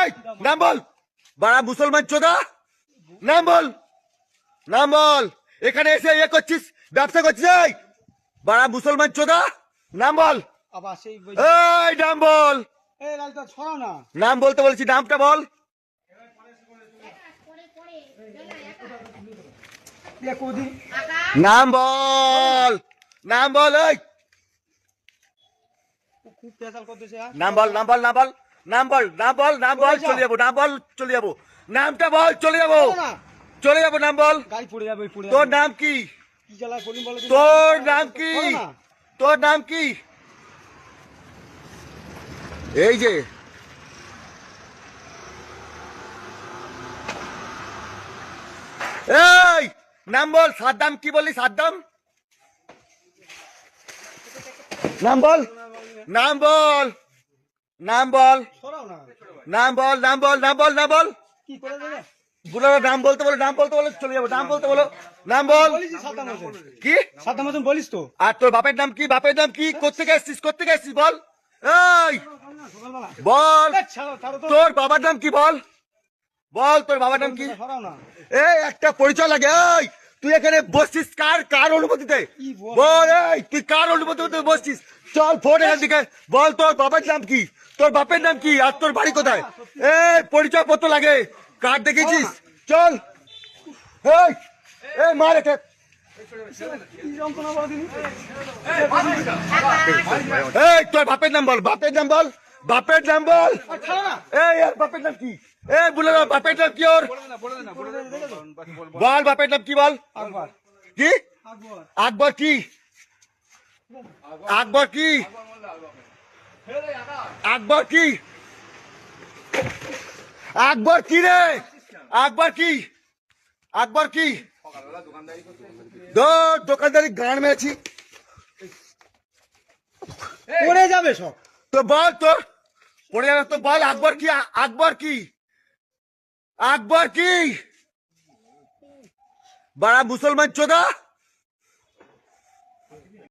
এই নাম বল, বাড়া মুসলমান চোদা, নাম বল, নাম বল। এখানে এসে করছিস, ব্যবসা করছিস, এই বাড়া মুসলমান চোদা, নাম বল। আবার সেই এই নাম বল, এই লালটা ছড়াও না। নাম বলতে বলছি, নামটা বল। নাম বল, নাম বল, এই খুব পেশাল করতেছে। নাম বল, নাম বল, নাম বল, নাম বল, নাম বল, নাম বল, চলে যাবো, নাম বল, চলে যাবো, নামটা বল, চলে যাবো, চলে যাবো, নাম বল। গাড়ি পড়ে যাবে, পড়ে তোর নাম কি? কি জ্বালায় বলুন বলো। তোর নাম কি? তোর নাম কি? এই যে এই নাম বল, সাদ্দাম কি বললি? সাদ্দাম, নাম বল, নাম বল, নাম বল, ছড়াও না। নাম বল, নাম বল, নাম বল, নাম বল। কি করে দেবে? বুলো নাম বলতে বলো, নাম বলতে বলো, চলে যাবো, নাম বলতে বলো, নাম বল। বলিস সাদ্দাম হোসেন। কি সাদ্দাম হোসেন বলিস তো। আর তোর বাপের নাম কি? বাপের নাম কি? কোত্থেকে এসছিস? কোত্থেকে এসছিস বল, এই সকালবেলা বল। ছাড়ো ছাড়ো তো। তোর বাবার নাম কি বল, বল তোর বাবার নাম কি? ছড়াও না। এই একটা পরিচয় লাগে। এই তুই এখানে বসছিস কার কার অনুমতিতে? কি বল? বল, এই তুই কার অনুমতিতে বসছিস? চল ফোন এখান থেকে, বল তোর বাবার নাম কি? তোর বাপের নাম কি? আর তোর বাড়ি কোথায়? এই পরিচয় পত্র লাগে, কার্ড দেখেছিস? চল, এই এই মার একে। কি যন্ত্রণা বলো দিনি। এই তোর বাপের নাম বল, বাপের নাম বল, বাপের নাম বল। ছাড়ো না। এই আর বাপের নাম কি? এই বলে দাও, বাপের নাম কি ওর? বল বাপের নাম কি বল? আকবর। কি? আকবর। আকবর কি? আকবর কি? আকবর কি? আকবর কি রে? আকবর কি? আকবর কি? দোকানদারি গান মেরেছি পড়ে যাবে সব। তো বল, তোর পড়ে যাবে তো বল, আকবর কি? আকবর কি? আকবর কি? বাড়া মুসলমান চোদা।